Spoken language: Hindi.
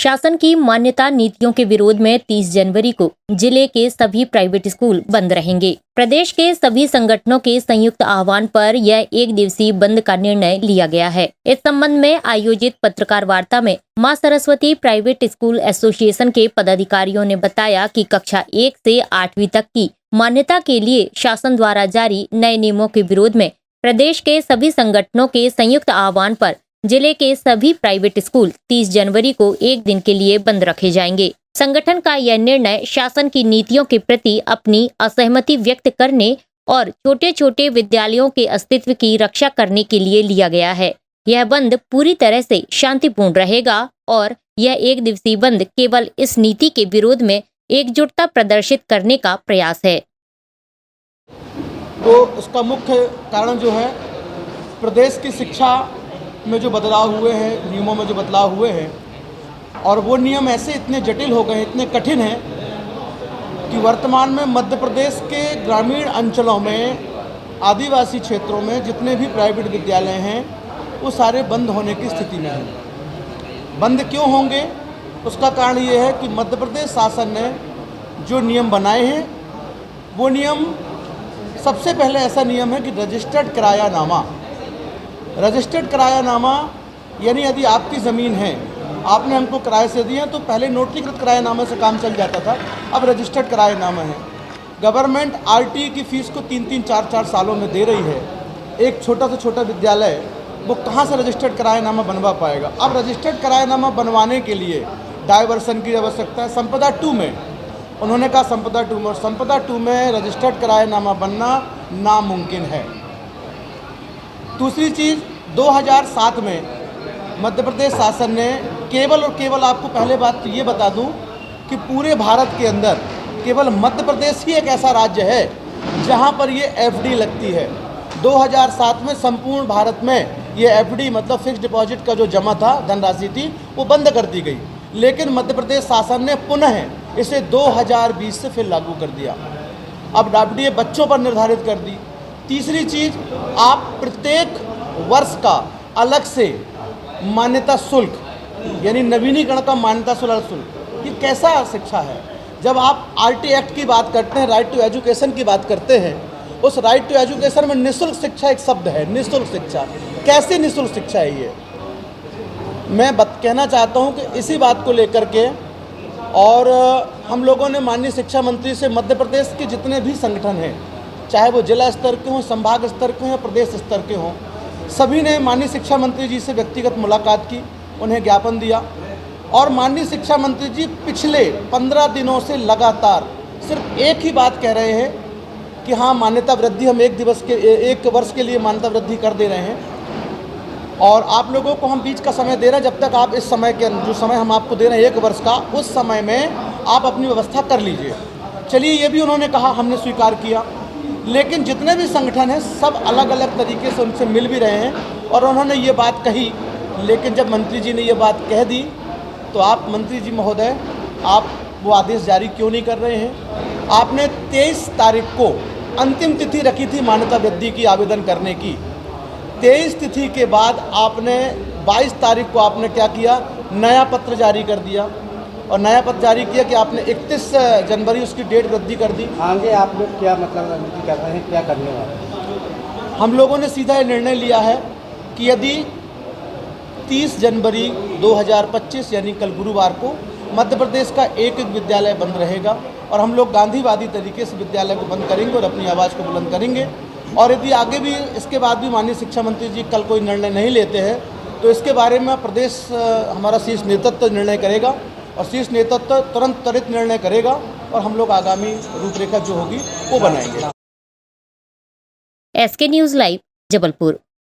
शासन की मान्यता नीतियों के विरोध में 30 जनवरी को जिले के सभी प्राइवेट स्कूल बंद रहेंगे। प्रदेश के सभी संगठनों के संयुक्त आह्वान पर यह एक दिवसीय बंद का निर्णय लिया गया है। इस संबंध में आयोजित पत्रकार वार्ता में मां सरस्वती प्राइवेट स्कूल एसोसिएशन के पदाधिकारियों ने बताया कि कक्षा 1 से 8वीं तक की मान्यता के लिए शासन द्वारा जारी नए नियमों के विरोध में प्रदेश के सभी संगठनों के संयुक्त आह्वान पर जिले के सभी प्राइवेट स्कूल 30 जनवरी को एक दिन के लिए बंद रखे जाएंगे। संगठन का यह निर्णय शासन की नीतियों के प्रति अपनी असहमति व्यक्त करने और छोटे छोटे विद्यालयों के अस्तित्व की रक्षा करने के लिए लिया गया है। यह बंद पूरी तरह से शांतिपूर्ण रहेगा और यह एक दिवसीय बंद केवल इस नीति के विरोध में एकजुटता प्रदर्शित करने का प्रयास है। तो इसका मुख्य कारण जो है, प्रदेश की शिक्षा में जो बदलाव हुए हैं, नियमों में जो बदलाव हुए हैं, और वो नियम ऐसे इतने जटिल हो गए, इतने कठिन हैं कि वर्तमान में मध्य प्रदेश के ग्रामीण अंचलों में, आदिवासी क्षेत्रों में जितने भी प्राइवेट विद्यालय हैं वो सारे बंद होने की स्थिति में हैं। बंद क्यों होंगे? उसका कारण ये है कि मध्य प्रदेश शासन ने जो नियम बनाए हैं, वो नियम, सबसे पहले ऐसा नियम है कि रजिस्टर्ड किरायानामा, रजिस्टर्ड किरायानामा यानी यदि आपकी ज़मीन है, आपने हमको किराए से दिया, तो पहले नोटरीकृत किरायानामे से काम चल जाता था, अब रजिस्टर्ड किरायानामा है। गवर्नमेंट आरटी की फ़ीस को 3-3, 4-4 सालों में दे रही है। एक छोटा से छोटा विद्यालय वो कहाँ से रजिस्टर्ड किरायानामा बनवा पाएगा? अब रजिस्टर्ड किरायानामा बनवाने के लिए डायवर्सन की आवश्यकता है। संपदा 2 में उन्होंने कहा, संपदा 2 में, और संपदा 2 में रजिस्टर्ड किरायानामा बनना नामुमकिन है। दूसरी चीज़, 2007 में मध्य प्रदेश शासन ने केवल और केवल, आपको पहले बात तो ये बता दूं कि पूरे भारत के अंदर केवल मध्य प्रदेश ही एक ऐसा राज्य है जहां पर ये एफडी लगती है। 2007 में संपूर्ण भारत में ये एफडी मतलब फिक्स्ड डिपॉजिट का जो जमा था, धनराशि थी, वो बंद कर दी गई। लेकिन मध्य प्रदेश शासन ने पुनः इसे 2020 से फिर लागू कर दिया। अब एफडी बच्चों पर निर्धारित कर दी। तीसरी चीज़, आप प्रत्येक वर्ष का अलग से मान्यता शुल्क, यानी नवीनीकरण का मान्यता शुल्क, ये कैसा शिक्षा है? जब आप आरटी एक्ट की बात करते हैं, राइट टू एजुकेशन की बात करते हैं, उस राइट टू एजुकेशन में निःशुल्क शिक्षा एक शब्द है। निःशुल्क शिक्षा, कैसी निःशुल्क शिक्षा है ये? मैं कहना चाहता हूँ कि इसी बात को लेकर के, और हम लोगों ने माननीय शिक्षा मंत्री से मध्य प्रदेश के जितने भी संगठन हैं, चाहे वो जिला स्तर के हों, संभाग स्तर के हों या प्रदेश स्तर के हों, सभी ने माननीय शिक्षा मंत्री जी से व्यक्तिगत मुलाकात की, उन्हें ज्ञापन दिया। और माननीय शिक्षा मंत्री जी पिछले 15 दिनों से लगातार सिर्फ एक ही बात कह रहे हैं कि हाँ, मान्यता वृद्धि हम एक वर्ष के लिए मान्यता वृद्धि कर दे रहे हैं, और आप लोगों को हम बीच का समय दे रहे हैं, जब तक आप इस समय के जो समय हम आपको दे रहे हैं 1 वर्ष का, उस समय में आप अपनी व्यवस्था कर लीजिए। चलिए, ये भी उन्होंने कहा, हमने स्वीकार किया। लेकिन जितने भी संगठन हैं सब अलग अलग तरीके से उनसे मिल भी रहे हैं और उन्होंने ये बात कही। लेकिन जब मंत्री जी ने ये बात कह दी, तो आप मंत्री जी महोदय, आप वो आदेश जारी क्यों नहीं कर रहे हैं? आपने 23 तारीख को अंतिम तिथि रखी थी मान्यता वृद्धि की आवेदन करने की। 23 तिथि के बाद आपने 22 तारीख को आपने क्या किया? नया पत्र जारी कर दिया, और नया पत्र जारी किया कि आपने 31 जनवरी उसकी डेट वृद्धि कर दी। आगे आप लोग क्या मतलब रणनीति कर रहे हैं, क्या करने वाले? हम लोगों ने सीधा ये निर्णय लिया है कि यदि 30 जनवरी 2025 यानी कल गुरुवार को मध्य प्रदेश का एक विद्यालय बंद रहेगा, और हम लोग गांधीवादी तरीके से विद्यालय को बंद करेंगे और अपनी आवाज़ को बुलंद करेंगे। और यदि आगे भी इसके बाद भी माननीय शिक्षा मंत्री जी कल कोई निर्णय नहीं लेते हैं, तो इसके बारे में प्रदेश हमारा शीर्ष नेतृत्व निर्णय करेगा, और शीर्ष नेतृत्व तुरंत त्वरित निर्णय करेगा, और हम लोग आगामी रूपरेखा जो होगी वो बनाएंगे। SK news live, Jabalpur.